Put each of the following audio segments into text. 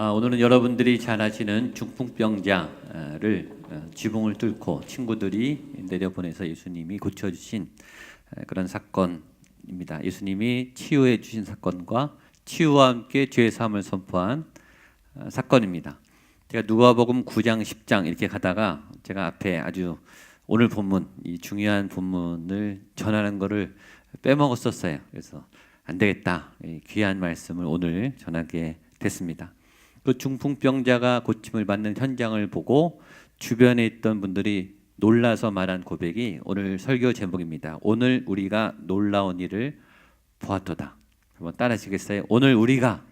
오늘은 여러분들이 잘 아시는 중풍병자를 지붕을 뚫고 친구들이 내려보내서 예수님이 고쳐주신 그런 사건입니다. 예수님이 치유해 주신 사건과 치유와 함께 죄 사함을 선포한 사건입니다. 제가 누가복음 9장 10장 이렇게 가다가 제가 앞에 아주 오늘 본문, 이 중요한 본문을 전하는 것을 빼먹었었어요. 그래서 안 되겠다, 귀한 말씀을 오늘 전하게 됐습니다. 그 중풍병자가 고침을 받는 현장을 보고 주변에 있던 분들이 놀라서 말한 고백이 오늘 설교 제목입니다. 오늘 우리가 놀라운 일을 보았도다. 한번 따라 하시겠어요? 오늘 우리가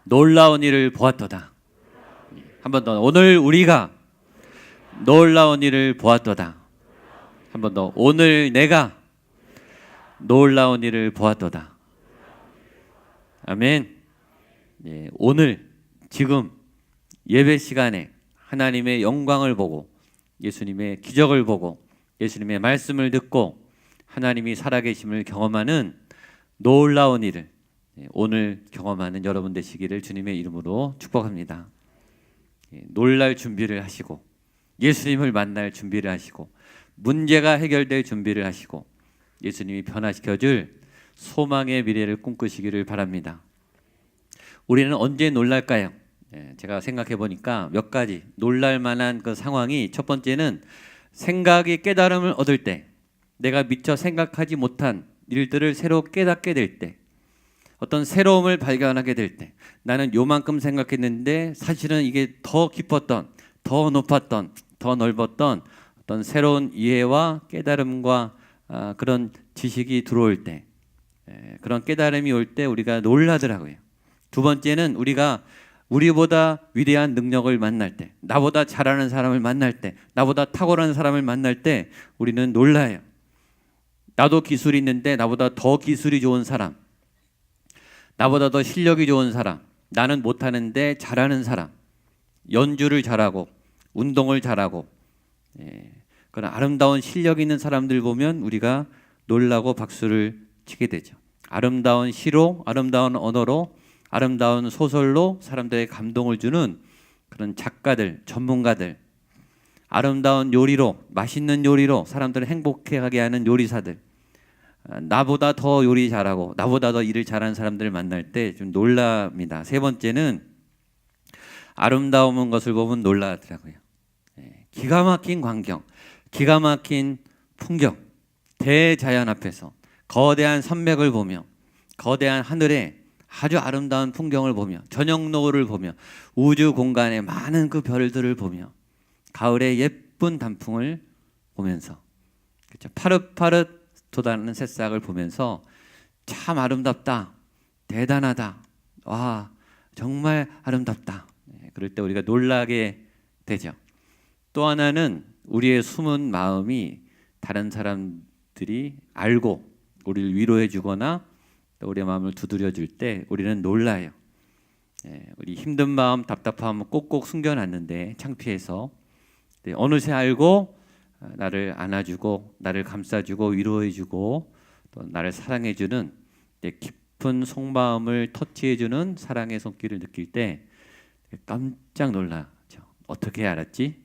놀라운 일을 보았도다. 한 번 더. 오늘 우리가 놀라운 일을 보았도다. 한 번 더. 오늘 내가 놀라운 일을 보았도다. 아멘. 오늘 지금 예배 시간에 하나님의 영광을 보고 예수님의 기적을 보고 예수님의 말씀을 듣고 하나님이 살아계심을 경험하는 놀라운 일을 오늘 경험하는 여러분 되시기를 주님의 이름으로 축복합니다. 놀랄 준비를 하시고 예수님을 만날 준비를 하시고 문제가 해결될 준비를 하시고 예수님이 변화시켜줄 소망의 미래를 꿈꾸시기를 바랍니다. 우리는 언제 놀랄까요? 제가 생각해 보니까 몇 가지 놀랄 만한 그 상황이, 첫 번째는 생각이 깨달음을 얻을 때, 내가 미처 생각하지 못한 일들을 새로 깨닫게 될 때, 어떤 새로움을 발견하게 될 때, 나는 요만큼 생각했는데 사실은 이게 더 깊었던, 더 높았던, 더 넓었던 어떤 새로운 이해와 깨달음과 그런 지식이 들어올 때, 그런 깨달음이 올 때 우리가 놀라더라고요. 두 번째는 우리가 우리보다 위대한 능력을 만날 때, 나보다 잘하는 사람을 만날 때, 나보다 탁월한 사람을 만날 때 우리는 놀라요. 나도 기술이 있는데 나보다 더 기술이 좋은 사람, 나보다 더 실력이 좋은 사람, 나는 못하는데 잘하는 사람, 연주를 잘하고 운동을 잘하고 그런 아름다운 실력 있는 사람들 보면 우리가 놀라고 박수를 치게 되죠. 아름다운 시로, 아름다운 언어로, 아름다운 소설로 사람들에게 감동을 주는 그런 작가들, 전문가들, 아름다운 요리로, 맛있는 요리로 사람들을 행복하게 하는 요리사들, 나보다 더 요리 잘하고 나보다 더 일을 잘하는 사람들을 만날 때 좀 놀랍니다. 세 번째는 아름다운 것을 보면 놀라더라고요. 기가 막힌 광경, 기가 막힌 풍경, 대자연 앞에서 거대한 산맥을 보며 거대한 하늘에 아주 아름다운 풍경을 보며 저녁 노을을 보며 우주 공간의 많은 그 별들을 보며 가을의 예쁜 단풍을 보면서, 그렇죠? 파릇파릇 돋아나는 새싹을 보면서 참 아름답다, 대단하다, 와 정말 아름답다. 그럴 때 우리가 놀라게 되죠. 또 하나는 우리의 숨은 마음이 다른 사람들이 알고 우리를 위로해 주거나 또 우리의 마음을 두드려 줄 때 우리는 놀라요. 우리 힘든 마음, 답답함을 꼭꼭 숨겨놨는데 창피해서 어느새 알고 나를 안아주고 나를 감싸주고 위로해주고 또 나를 사랑해주는 깊은 속마음을 터치해주는 사랑의 손길을 느낄 때 깜짝 놀라죠. 어떻게 알았지?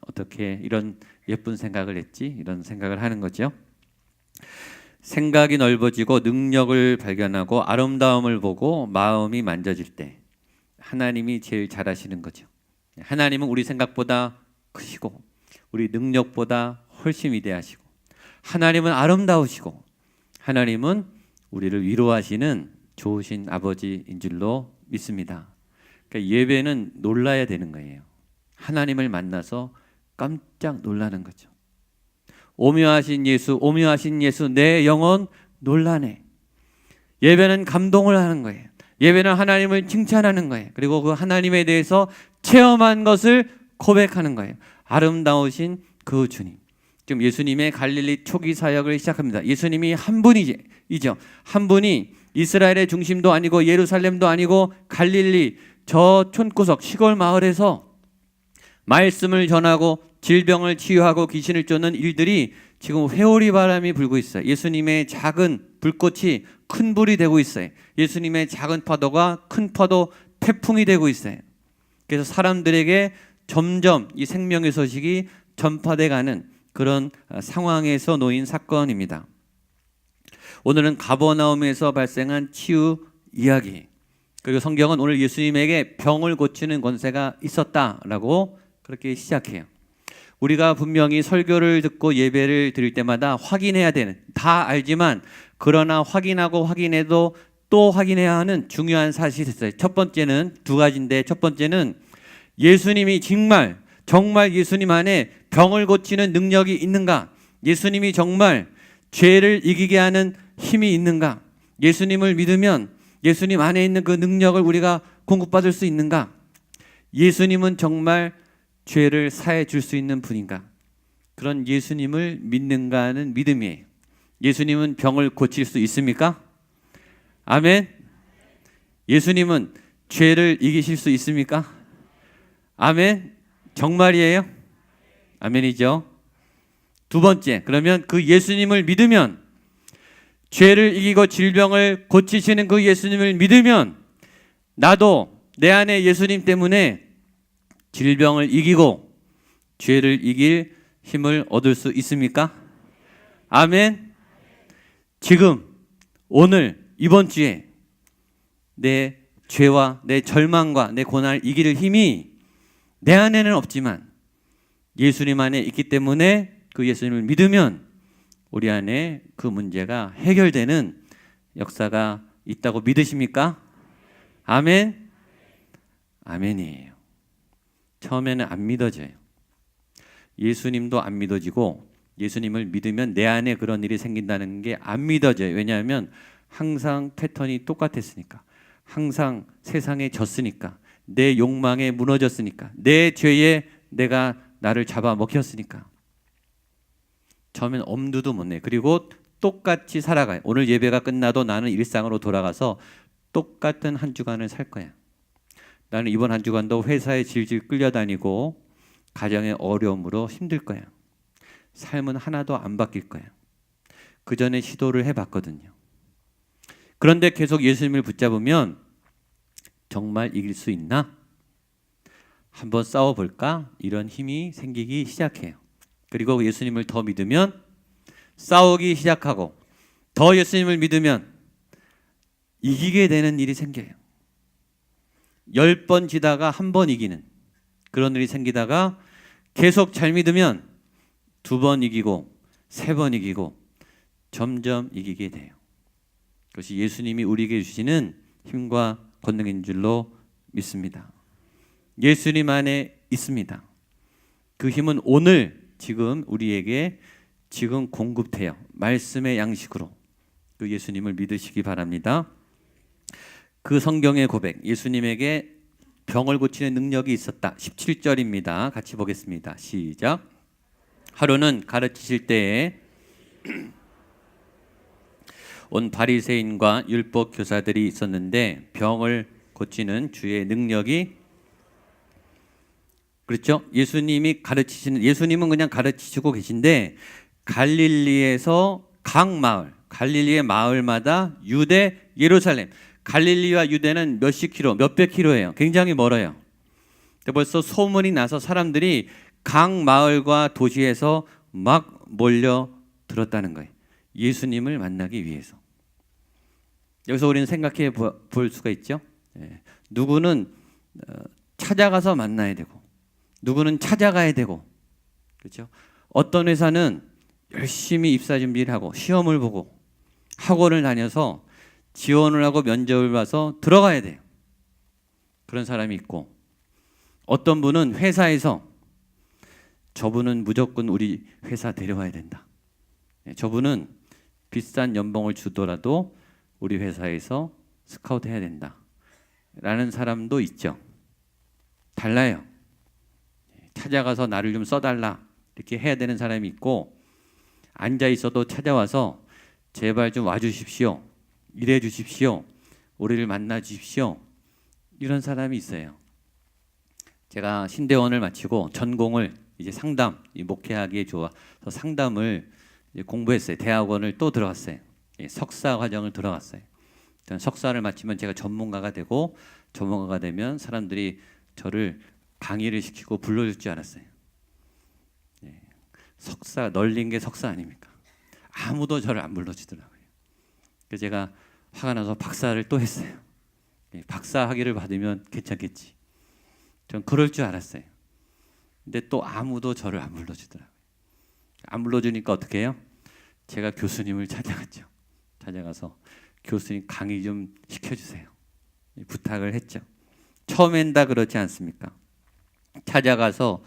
어떻게 이런 예쁜 생각을 했지? 이런 생각을 하는 거죠. 생각이 넓어지고 능력을 발견하고 아름다움을 보고 마음이 만져질 때 하나님이 제일 잘하시는 거죠. 하나님은 우리 생각보다 크시고 우리 능력보다 훨씬 위대하시고 하나님은 아름다우시고 하나님은 우리를 위로하시는 좋으신 아버지인 줄로 믿습니다. 그러니까 예배는 놀라야 되는 거예요. 하나님을 만나서 깜짝 놀라는 거죠. 오묘하신 예수, 오묘하신 예수, 내 영혼 놀라네. 예배는 감동을 하는 거예요. 예배는 하나님을 칭찬하는 거예요. 그리고 그 하나님에 대해서 체험한 것을 고백하는 거예요. 아름다우신 그 주님. 지금 예수님의 갈릴리 초기 사역을 시작합니다. 예수님이 한 분이죠. 한 분이 이스라엘의 중심도 아니고 예루살렘도 아니고 갈릴리 저 촌구석 시골 마을에서 말씀을 전하고 질병을 치유하고 귀신을 쫓는 일들이 지금 회오리 바람이 불고 있어요. 예수님의 작은 불꽃이 큰 불이 되고 있어요. 예수님의 작은 파도가 큰 파도 태풍이 되고 있어요. 그래서 사람들에게 점점 이 생명의 소식이 전파돼 가는 그런 상황에서 놓인 사건입니다. 오늘은 가버나움에서 발생한 치유 이야기, 그리고 성경은 오늘 예수님에게 병을 고치는 권세가 있었다라고 그렇게 시작해요. 우리가 분명히 설교를 듣고 예배를 드릴 때마다 확인해야 되는, 다 알지만 그러나 확인하고 확인해도 또 확인해야 하는 중요한 사실이 있어요. 첫 번째는 두 가지인데, 첫 번째는 예수님이 정말 예수님 안에 병을 고치는 능력이 있는가? 예수님이 정말 죄를 이기게 하는 힘이 있는가? 예수님을 믿으면 예수님 안에 있는 그 능력을 우리가 공급받을 수 있는가? 예수님은 정말 죄를 사해 줄 수 있는 분인가? 그런 예수님을 믿는가 하는 믿음이에요. 예수님은 병을 고칠 수 있습니까? 아멘. 예수님은 죄를 이기실 수 있습니까? 아멘. 정말이에요? 아멘이죠. 두 번째, 그러면 그 예수님을 믿으면, 죄를 이기고 질병을 고치시는 그 예수님을 믿으면 나도 내 안에 예수님 때문에 질병을 이기고 죄를 이길 힘을 얻을 수 있습니까? 아멘. 지금, 오늘, 이번 주에 내 죄와 내 절망과 내 고난을 이길 힘이 내 안에는 없지만 예수님 안에 있기 때문에 그 예수님을 믿으면 우리 안에 그 문제가 해결되는 역사가 있다고 믿으십니까? 아멘? 아멘이에요. 처음에는 안 믿어져요. 예수님도 안 믿어지고, 예수님을 믿으면 내 안에 그런 일이 생긴다는 게 안 믿어져요. 왜냐하면 항상 패턴이 똑같았으니까, 항상 세상에 졌으니까, 내 욕망에 무너졌으니까, 내 죄에 내가 나를 잡아먹혔으니까 처음엔 엄두도 못 내요. 그리고 똑같이 살아가요. 오늘 예배가 끝나도 나는 일상으로 돌아가서 똑같은 한 주간을 살 거야. 나는 이번 한 주간도 회사에 질질 끌려다니고 가정의 어려움으로 힘들 거야. 삶은 하나도 안 바뀔 거야. 그 전에 시도를 해봤거든요. 그런데 계속 예수님을 붙잡으면 정말 이길 수 있나? 한번 싸워볼까? 이런 힘이 생기기 시작해요. 그리고 예수님을 더 믿으면 싸우기 시작하고, 더 예수님을 믿으면 이기게 되는 일이 생겨요. 10번 지다가 한 번 이기는 그런 일이 생기다가, 계속 잘 믿으면 2번 이기고 3번 이기고 점점 이기게 돼요. 그것이 예수님이 우리에게 주시는 힘과 권능인 줄로 믿습니다. 예수님 안에 있습니다. 그 힘은 오늘 지금 우리에게 지금 공급돼요. 말씀의 양식으로 그 예수님을 믿으시기 바랍니다. 그 성경의 고백, 예수님에게 병을 고치는 능력이 있었다. 17절입니다. 같이 보겠습니다. 시작. 하루는 가르치실 때에 온 바리새인과 율법 교사들이 있었는데 병을 고치는 주의 능력이, 그렇죠? 예수님은 그냥 가르치시고 계신데, 갈릴리에서 각 마을, 갈릴리의 마을마다 유대, 예루살렘, 갈릴리와 유대는 몇십 킬로, 몇백 킬로예요. 굉장히 멀어요. 벌써 소문이 나서 사람들이 각 마을과 도시에서 막 몰려 들었다는 거예요. 예수님을 만나기 위해서. 여기서 우리는 생각해 볼 수가 있죠. 누구는 찾아가서 만나야 되고, 누구는 찾아가야 되고, 그렇죠? 어떤 회사는 열심히 입사 준비를 하고 시험을 보고 학원을 다녀서 지원을 하고 면접을 봐서 들어가야 돼요. 그런 사람이 있고, 어떤 분은 회사에서 저분은 무조건 우리 회사 데려와야 된다. 저분은 비싼 연봉을 주더라도 우리 회사에서 스카우트 해야 된다. 라는 사람도 있죠. 달라요. 찾아가서 나를 좀 써달라 이렇게 해야 되는 사람이 있고, 앉아 있어도 찾아와서 제발 좀 와주십시오, 일해 주십시오, 우리를 만나 주십시오, 이런 사람이 있어요. 제가 신대원을 마치고 전공을 이제 상담, 목회하기에 좋아서 상담을 이제 공부했어요. 대학원을 또 들어갔어요. 석사 과정을 들어갔어요. 저는 석사를 마치면 제가 전문가가 되고 전문가가 되면 사람들이 저를 강의를 시키고 불러줄 줄 알았어요. 석사 널린 게 석사 아닙니까? 아무도 저를 안 불러주더라고요. 그래서 제가 화가 나서 박사를 또 했어요. 박사 학위를 받으면 괜찮겠지. 전 그럴 줄 알았어요. 근데 또 아무도 저를 안 불러주더라고요. 안 불러주니까 어떻게 해요? 제가 교수님을 찾아갔죠. 찾아가서 교수님 강의 좀 시켜주세요. 부탁을 했죠. 처음엔 다 그렇지 않습니까? 찾아가서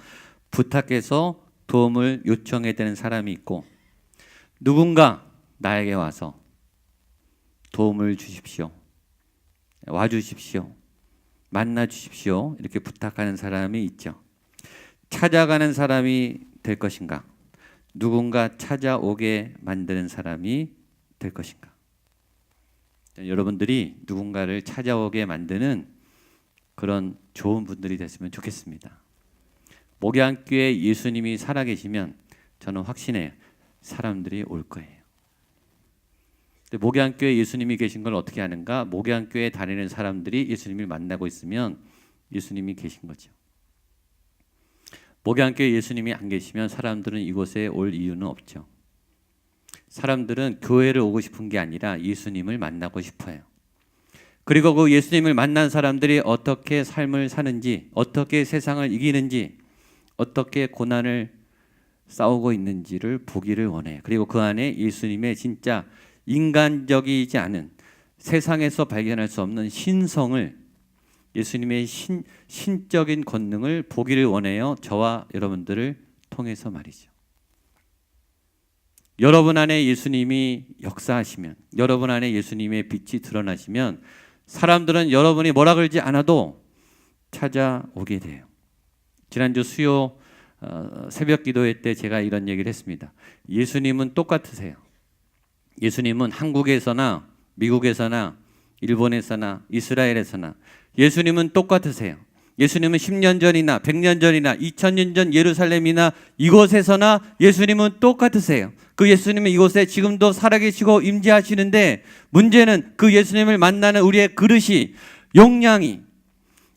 부탁해서 도움을 요청해야 되는 사람이 있고 누군가 나에게 와서 도움을 주십시오. 와주십시오. 만나주십시오. 이렇게 부탁하는 사람이 있죠. 찾아가는 사람이 될 것인가? 누군가 찾아오게 만드는 사람이 될 것인가? 여러분들이 누군가를 찾아오게 만드는 그런 좋은 분들이 됐으면 좋겠습니다. 목양교회 예수님이 살아계시면 저는 확신해요. 사람들이 올 거예요. 목양교회 예수님이 계신 걸 어떻게 아는가? 목양교회 다니는 사람들이 예수님을 만나고 있으면 예수님이 계신 거죠. 목양교회 예수님이 안 계시면 사람들은 이곳에 올 이유는 없죠. 사람들은 교회를 오고 싶은 게 아니라 예수님을 만나고 싶어요. 그리고 그 예수님을 만난 사람들이 어떻게 삶을 사는지, 어떻게 세상을 이기는지, 어떻게 고난을 싸우고 있는지를 보기를 원해요. 그리고 그 안에 예수님의 진짜 인간적이지 않은 세상에서 발견할 수 없는 신성을, 예수님의 신적인 권능을 보기를 원해요. 저와 여러분들을 통해서 말이죠. 여러분 안에 예수님이 역사하시면, 여러분 안에 예수님의 빛이 드러나시면 사람들은 여러분이 뭐라 그러지 않아도 찾아오게 돼요. 지난주 수요 새벽 기도회 때 제가 이런 얘기를 했습니다. 예수님은 똑같으세요. 예수님은 한국에서나 미국에서나 일본에서나 이스라엘에서나 예수님은 똑같으세요. 예수님은 10년 전이나 100년 전이나 2000년 전 예루살렘이나 이곳에서나 예수님은 똑같으세요. 그 예수님은 이곳에 지금도 살아계시고 임재하시는데 문제는 그 예수님을 만나는 우리의 그릇이, 용량이,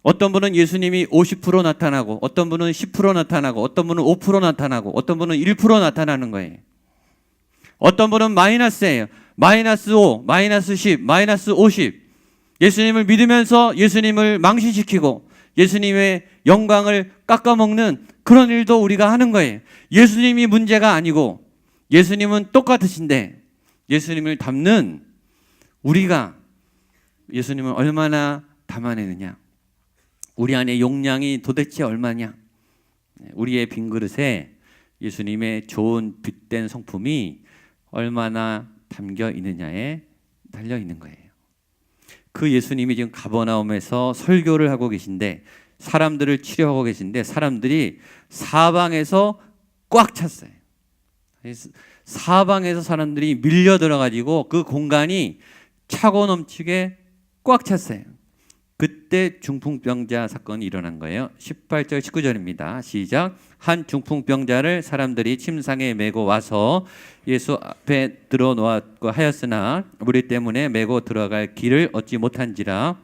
어떤 분은 예수님이 50% 나타나고 어떤 분은 10% 나타나고 어떤 분은 5% 나타나고 어떤 분은 1% 나타나는 거예요. 어떤 분은 마이너스예요. 마이너스 5, 마이너스 10, 마이너스 50. 예수님을 믿으면서 예수님을 망신시키고 예수님의 영광을 깎아먹는 그런 일도 우리가 하는 거예요. 예수님이 문제가 아니고 예수님은 똑같으신데 예수님을 담는 우리가 예수님을 얼마나 담아내느냐, 우리 안에 용량이 도대체 얼마냐, 우리의 빈 그릇에 예수님의 좋은 빛된 성품이 얼마나 담겨 있느냐에 달려 있는 거예요. 그 예수님이 지금 가버나움에서 설교를 하고 계신데, 사람들을 치료하고 계신데 사람들이 사방에서 꽉 찼어요. 사방에서 사람들이 밀려 들어가지고 그 공간이 차고 넘치게 꽉 찼어요. 그때 중풍병자 사건이 일어난 거예요. 18절 19절입니다. 시작. 한 중풍병자를 사람들이 침상에 메고 와서 예수 앞에 들어놓았고 하였으나 무리 때문에 메고 들어갈 길을 얻지 못한지라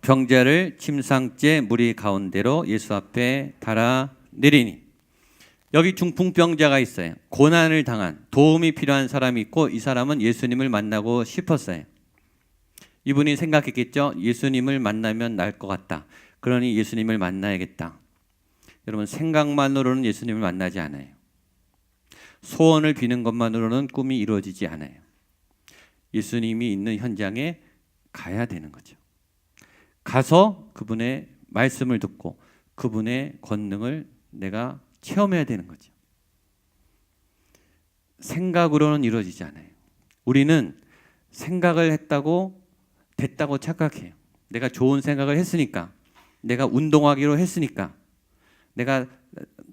병자를 침상째 무리 가운데로 예수 앞에 달아 내리니. 여기 중풍병자가 있어요. 고난을 당한, 도움이 필요한 사람이 있고 이 사람은 예수님을 만나고 싶었어요. 이분이 생각했겠죠. 예수님을 만나면 나을 것 같다. 그러니 예수님을 만나야겠다. 여러분, 생각만으로는 예수님을 만나지 않아요. 소원을 비는 것만으로는 꿈이 이루어지지 않아요. 예수님이 있는 현장에 가야 되는 거죠. 가서 그분의 말씀을 듣고 그분의 권능을 내가 체험해야 되는 거죠. 생각으로는 이루어지지 않아요. 우리는 생각을 됐다고 착각해요. 내가 좋은 생각을 했으니까, 내가 운동하기로 했으니까, 내가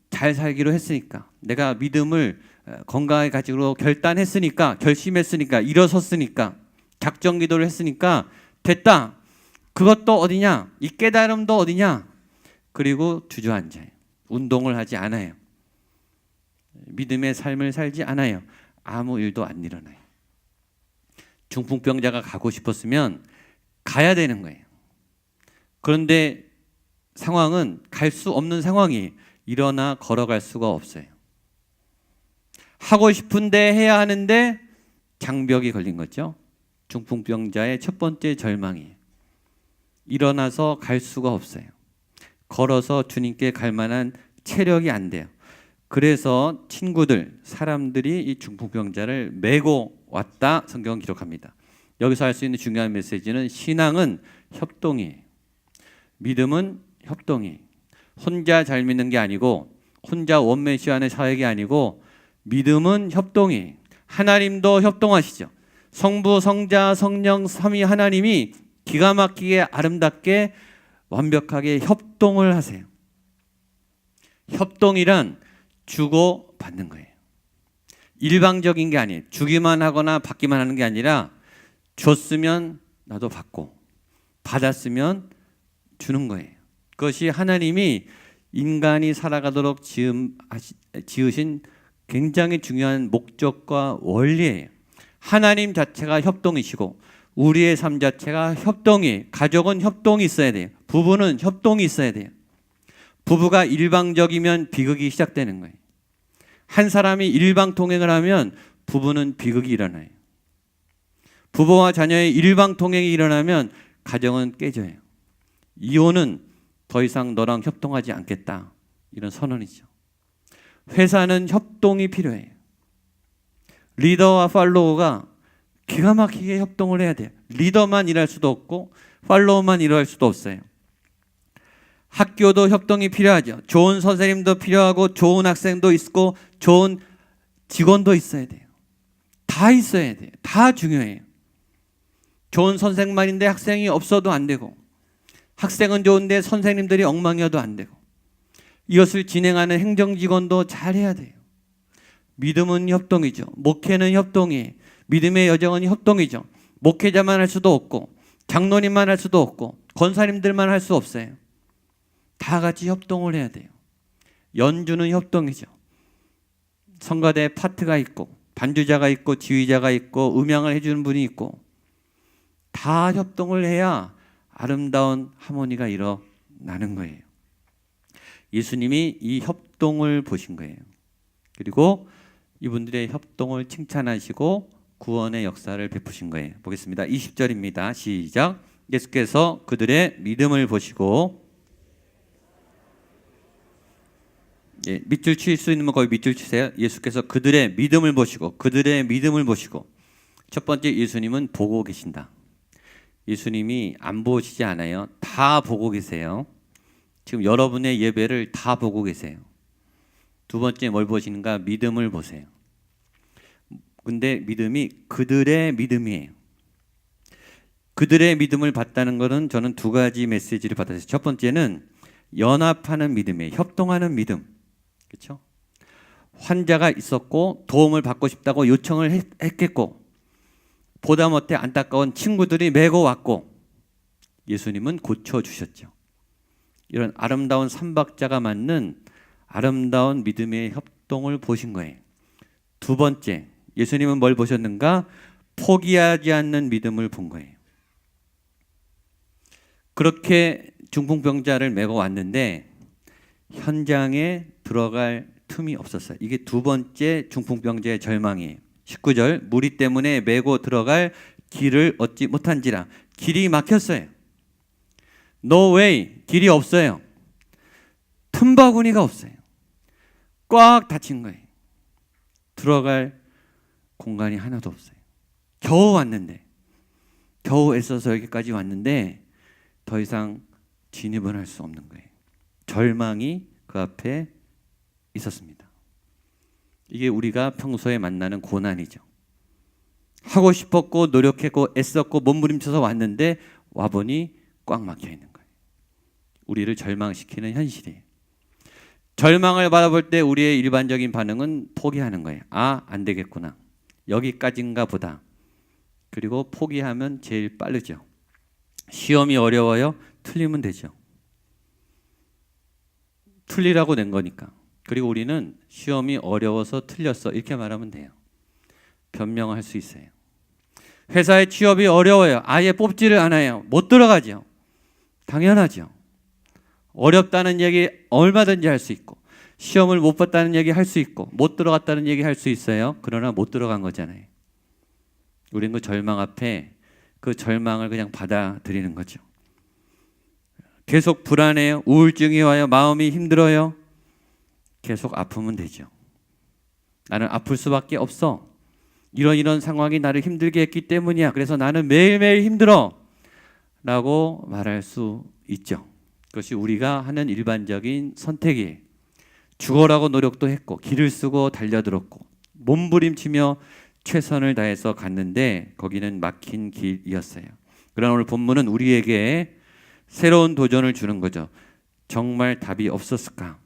잘 살기로 했으니까, 내가 믿음을 건강하게 가지고 결단했으니까, 결심했으니까, 일어섰으니까, 작정 기도를 했으니까 됐다. 그것도 어디냐? 이 깨달음도 어디냐? 그리고 주저앉아요. 운동을 하지 않아요. 믿음의 삶을 살지 않아요. 아무 일도 안 일어나요. 중풍병자가 가고 싶었으면 가야 되는 거예요. 그런데 상황은 갈 수 없는 상황이 일어나 걸어갈 수가 없어요. 하고 싶은데 해야 하는데 장벽이 걸린 거죠. 중풍병자의 첫 번째 절망이에요. 일어나서 갈 수가 없어요. 걸어서 주님께 갈 만한 체력이 안 돼요. 그래서 친구들, 사람들이 이 중풍병자를 메고 왔다 성경은 기록합니다. 여기서 할 수 있는 중요한 메시지는 신앙은 협동이에요. 믿음은 협동이에요. 혼자 잘 믿는 게 아니고 혼자 원맨쇼하는 사역이 아니고 믿음은 협동이에요. 하나님도 협동하시죠. 성부, 성자, 성령, 삼위 하나님이 기가 막히게 아름답게 완벽하게 협동을 하세요. 협동이란 주고 받는 거예요. 일방적인 게 아니에요. 주기만 하거나 받기만 하는 게 아니라 줬으면 나도 받고 받았으면 주는 거예요. 그것이 하나님이 인간이 살아가도록 지으신 굉장히 중요한 목적과 원리예요. 하나님 자체가 협동이시고 우리의 삶 자체가 협동이에요. 가족은 협동이 있어야 돼요. 부부는 협동이 있어야 돼요. 부부가 일방적이면 비극이 시작되는 거예요. 한 사람이 일방통행을 하면 부부는 비극이 일어나요. 부부와 자녀의 일방통행이 일어나면 가정은 깨져요. 이혼은 더 이상 너랑 협동하지 않겠다. 이런 선언이죠. 회사는 협동이 필요해요. 리더와 팔로워가 기가 막히게 협동을 해야 돼요. 리더만 일할 수도 없고 팔로워만 일할 수도 없어요. 학교도 협동이 필요하죠. 좋은 선생님도 필요하고 좋은 학생도 있고 좋은 직원도 있어야 돼요. 다 있어야 돼요. 다 중요해요. 좋은 선생만인데 학생이 없어도 안 되고 학생은 좋은데 선생님들이 엉망이어도 안 되고 이것을 진행하는 행정직원도 잘해야 돼요. 믿음은 협동이죠. 목회는 협동이에요. 믿음의 여정은 협동이죠. 목회자만 할 수도 없고 장로님만 할 수도 없고 권사님들만 할 수 없어요. 다 같이 협동을 해야 돼요. 연주는 협동이죠. 성가대 파트가 있고 반주자가 있고 지휘자가 있고 음향을 해주는 분이 있고 다 협동을 해야 아름다운 하모니가 일어나는 거예요. 예수님이 이 협동을 보신 거예요. 그리고 이분들의 협동을 칭찬하시고 구원의 역사를 베푸신 거예요. 보겠습니다. 20절입니다. 시작. 예수께서 그들의 믿음을 보시고 밑줄 칠 수 있는 분 거기 밑줄 치세요. 예수께서 그들의 믿음을 보시고 첫 번째 예수님은 보고 계신다. 예수님이 안 보시지 않아요. 다 보고 계세요. 지금 여러분의 예배를 다 보고 계세요. 두 번째 뭘 보시는가? 믿음을 보세요. 근데 믿음이 그들의 믿음이에요. 그들의 믿음을 봤다는 것은 저는 두 가지 메시지를 받았어요. 첫 번째는 연합하는 믿음이에요. 협동하는 믿음. 그렇죠? 환자가 있었고 도움을 받고 싶다고 요청을 했겠고 보다 못해 안타까운 친구들이 메고 왔고 예수님은 고쳐주셨죠. 이런 아름다운 삼박자가 맞는 아름다운 믿음의 협동을 보신 거예요. 두 번째, 예수님은 뭘 보셨는가? 포기하지 않는 믿음을 본 거예요. 그렇게 중풍병자를 메고 왔는데 현장에 들어갈 틈이 없었어요. 이게 두 번째 중풍병자의 절망이에요. 19절, 무리 때문에 메고 들어갈 길을 얻지 못한지라. 길이 막혔어요. No way, 길이 없어요. 틈바구니가 없어요. 꽉 닫힌 거예요. 들어갈 공간이 하나도 없어요. 겨우 왔는데, 겨우 애써서 여기까지 왔는데 더 이상 진입을 할 수 없는 거예요. 절망이 그 앞에 있었습니다. 이게 우리가 평소에 만나는 고난이죠. 하고 싶었고 노력했고 애썼고 몸부림쳐서 왔는데 와보니 꽉 막혀 있는 거예요. 우리를 절망시키는 현실이에요. 절망을 바라볼 때 우리의 일반적인 반응은 포기하는 거예요. 아, 안 되겠구나. 여기까지인가 보다. 그리고 포기하면 제일 빠르죠. 시험이 어려워요? 틀리면 되죠. 틀리라고 낸 거니까. 그리고 우리는 시험이 어려워서 틀렸어 이렇게 말하면 돼요. 변명할 수 있어요. 회사에 취업이 어려워요. 아예 뽑지를 않아요. 못 들어가죠. 당연하죠. 어렵다는 얘기 얼마든지 할 수 있고, 시험을 못 봤다는 얘기 할 수 있고, 못 들어갔다는 얘기 할 수 있어요. 그러나 못 들어간 거잖아요. 우린 그 절망 앞에 그 절망을 그냥 받아들이는 거죠. 계속 불안해요. 우울증이 와요. 마음이 힘들어요. 계속 아프면 되죠. 나는 아플 수밖에 없어. 이런 상황이 나를 힘들게 했기 때문이야. 그래서 나는 매일매일 힘들어. 라고 말할 수 있죠. 그것이 우리가 하는 일반적인 선택이에요. 죽어라고 노력도 했고, 길을 쓰고 달려들었고, 몸부림치며 최선을 다해서 갔는데 거기는 막힌 길이었어요. 그러나 오늘 본문은 우리에게 새로운 도전을 주는 거죠. 정말 답이 없었을까?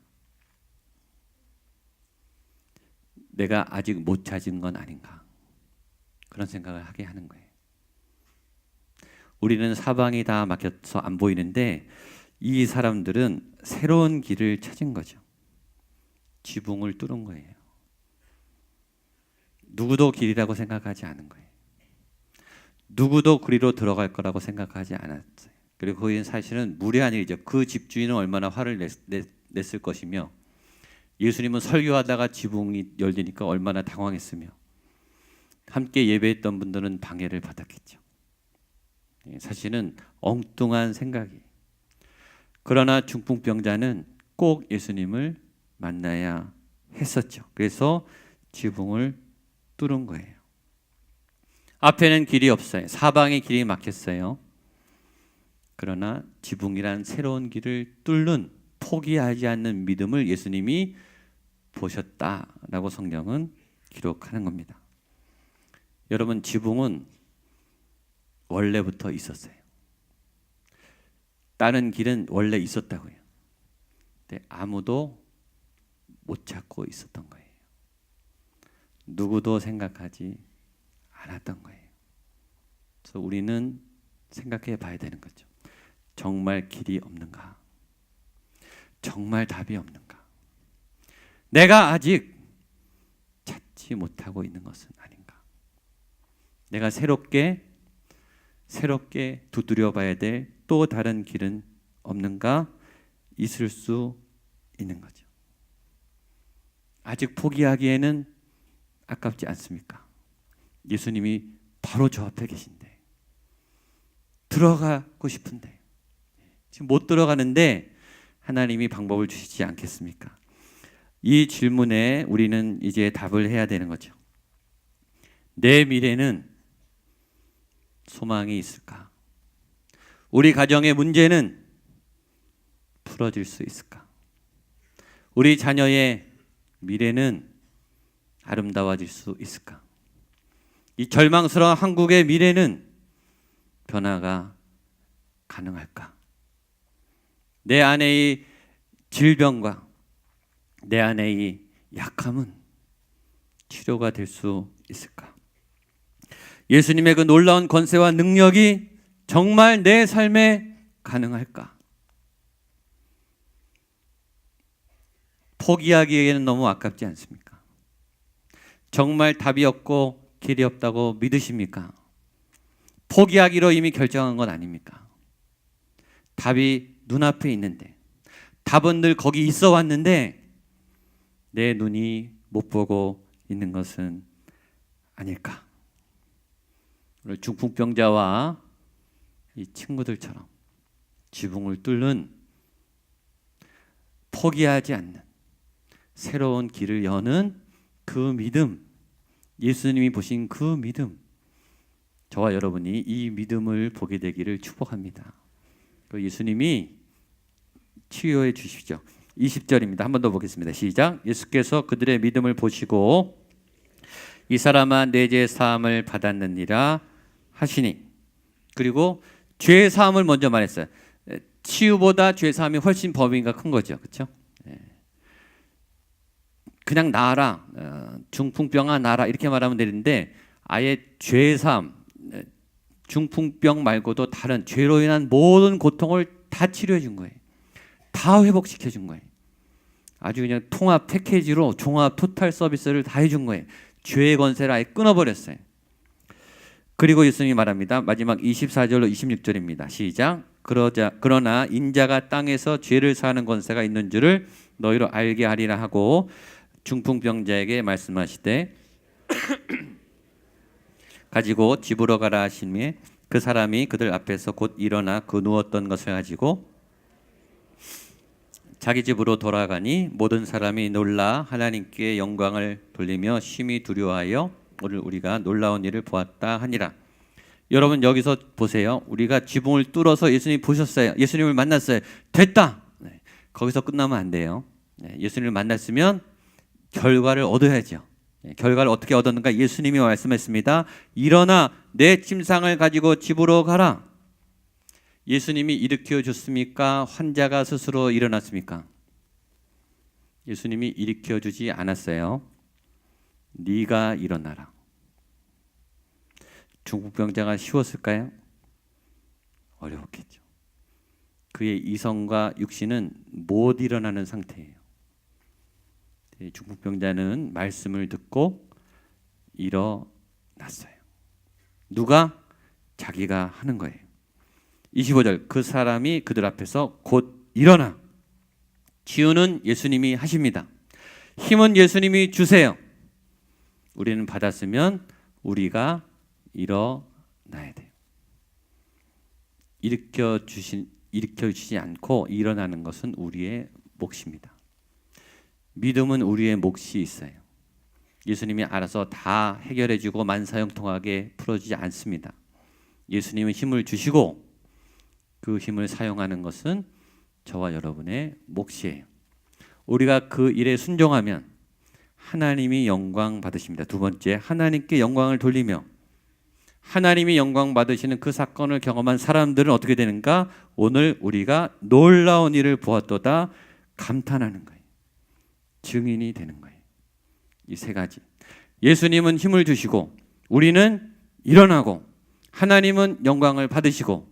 내가 아직 못 찾은 건 아닌가? 그런 생각을 하게 하는 거예요. 우리는 사방이 다 막혀서 안 보이는데 이 사람들은 새로운 길을 찾은 거죠. 지붕을 뚫은 거예요. 누구도 길이라고 생각하지 않은 거예요. 누구도 그리로 들어갈 거라고 생각하지 않았어요. 그리고 거기는 사실은 무례한 일이죠. 그 집주인은 얼마나 화를 냈을 것이며, 예수님은 설교하다가 지붕이 열리니까 얼마나 당황했으며, 함께 예배했던 분들은 방해를 받았겠죠. 사실은 엉뚱한 생각이에요. 그러나 중풍병자는 꼭 예수님을 만나야 했었죠. 그래서 지붕을 뚫은 거예요. 앞에는 길이 없어요. 사방에 길이 막혔어요. 그러나 지붕이란 새로운 길을 뚫는, 포기하지 않는 믿음을 예수님이 보셨다라고 성경은 기록하는 겁니다. 여러분, 지붕은 원래부터 있었어요. 다른 길은 원래 있었다고요. 근데 아무도 못 찾고 있었던 거예요. 누구도 생각하지 않았던 거예요. 그래서 우리는 생각해 봐야 되는 거죠. 정말 길이 없는가? 정말 답이 없는가? 내가 아직 찾지 못하고 있는 것은 아닌가? 내가 새롭게 두드려 봐야 될 또 다른 길은 없는가? 있을 수 있는 거죠. 아직 포기하기에는 아깝지 않습니까? 예수님이 바로 저 앞에 계신데, 들어가고 싶은데 지금 못 들어가는데 하나님이 방법을 주시지 않겠습니까? 이 질문에 우리는 이제 답을 해야 되는 거죠. 내 미래는 소망이 있을까? 우리 가정의 문제는 풀어질 수 있을까? 우리 자녀의 미래는 아름다워질 수 있을까? 이 절망스러운 한국의 미래는 변화가 가능할까? 내 안의 질병과 내 안의 약함은 치료가 될 수 있을까? 예수님의 그 놀라운 권세와 능력이 정말 내 삶에 가능할까? 포기하기에는 너무 아깝지 않습니까? 정말 답이 없고 길이 없다고 믿으십니까? 포기하기로 이미 결정한 건 아닙니까? 답이 눈앞에 있는데, 답은 늘 거기 있어 왔는데 내 눈이 못 보고 있는 것은 아닐까? 오늘 중풍병자와 이 친구들처럼 지붕을 뚫는, 포기하지 않는 새로운 길을 여는 그 믿음, 예수님이 보신 그 믿음, 저와 여러분이 이 믿음을 보게 되기를 축복합니다. 예수님이 치유해 주시죠. 20절입니다. 한 번 더 보겠습니다. 시작. 예수께서 그들의 믿음을 보시고 이 사람아 내 죄 사함을 받았느니라 하시니. 그리고 죄 사함을 먼저 말했어요. 치유보다 죄 사함이 훨씬 범위가 큰 거죠. 그렇죠? 그냥 나아라, 중풍병아 나아라 이렇게 말하면 되는데 아예 죄 사함, 중풍병 말고도 다른 죄로 인한 모든 고통을 다 치료해 준 거예요. 다 회복시켜 준 거예요. 아주 그냥 통합 패키지로 종합 토탈 서비스를 다 해준 거예요. 죄의 권세를 아예 끊어버렸어요. 그리고 예수님이 말합니다. 마지막 24절로 26절입니다. 시작. 그러나 인자가 땅에서 죄를 사하는 권세가 있는 줄을 너희로 알게 하리라 하고 중풍병자에게 말씀하시되 가지고 집으로 가라 하시니 그 사람이 그들 앞에서 곧 일어나 그 누웠던 것을 가지고 자기 집으로 돌아가니 모든 사람이 놀라 하나님께 영광을 돌리며 심히 두려워하여 오늘 우리가 놀라운 일을 보았다 하니라. 여러분 여기서 보세요. 우리가 지붕을 뚫어서 예수님 보셨어요. 예수님을 만났어요. 됐다. 네, 거기서 끝나면 안 돼요. 네, 예수님을 만났으면 결과를 얻어야죠. 네, 결과를 어떻게 얻었는가? 예수님이 말씀했습니다. 일어나 내 침상을 가지고 집으로 가라. 예수님이 일으켜 줬습니까? 환자가 스스로 일어났습니까? 예수님이 일으켜 주지 않았어요. 네가 일어나라. 중풍병자가 쉬웠을까요? 어려웠겠죠. 그의 이성과 육신은 못 일어나는 상태예요. 중풍병자는 말씀을 듣고 일어났어요. 누가? 자기가 하는 거예요. 25절 그 사람이 그들 앞에서 곧 일어나. 치유는 예수님이 하십니다. 힘은 예수님이 주세요. 우리는 받았으면 우리가 일어나야 돼요. 일으켜 주시지 않고 일어나는 것은 우리의 몫입니다. 믿음은 우리의 몫이 있어요. 예수님이 알아서 다 해결해주고 만사형통하게 풀어주지 않습니다. 예수님은 힘을 주시고 그 힘을 사용하는 것은 저와 여러분의 몫이에요. 우리가 그 일에 순종하면 하나님이 영광 받으십니다. 두 번째, 하나님께 영광을 돌리며 하나님이 영광 받으시는 그 사건을 경험한 사람들은 어떻게 되는가? 오늘 우리가 놀라운 일을 보았도다 감탄하는 거예요. 증인이 되는 거예요. 이 세 가지. 예수님은 힘을 주시고 우리는 일어나고 하나님은 영광을 받으시고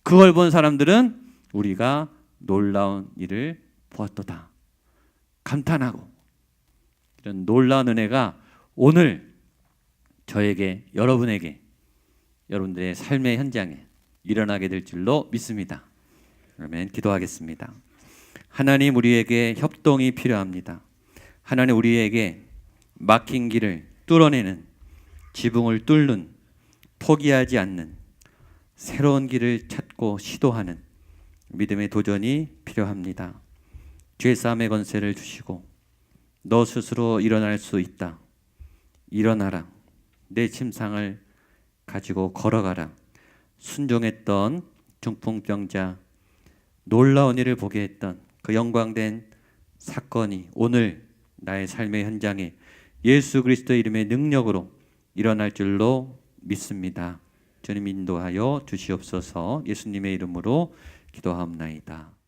그걸 본 사람들은 우리가 놀라운 일을 보았도다 감탄하고 이런 놀라운 은혜가 오늘 저에게 여러분에게 여러분들의 삶의 현장에 일어나게 될 줄로 믿습니다. 그러면 기도하겠습니다. 하나님 우리에게 협동이 필요합니다. 하나님 우리에게 막힌 길을 뚫어내는 지붕을 뚫는 포기하지 않는 새로운 길을 찾고 시도하는 믿음의 도전이 필요합니다. 죄사함의 권세를 주시고 너 스스로 일어날 수 있다. 일어나라. 내 침상을 가지고 걸어가라. 순종했던 중풍병자 놀라운 일을 보게 했던 그 영광된 사건이 오늘 나의 삶의 현장에 예수 그리스도의 이름의 능력으로 일어날 줄로 믿습니다. 주님 인도하여 주시옵소서. 예수님의 이름으로 기도하옵나이다.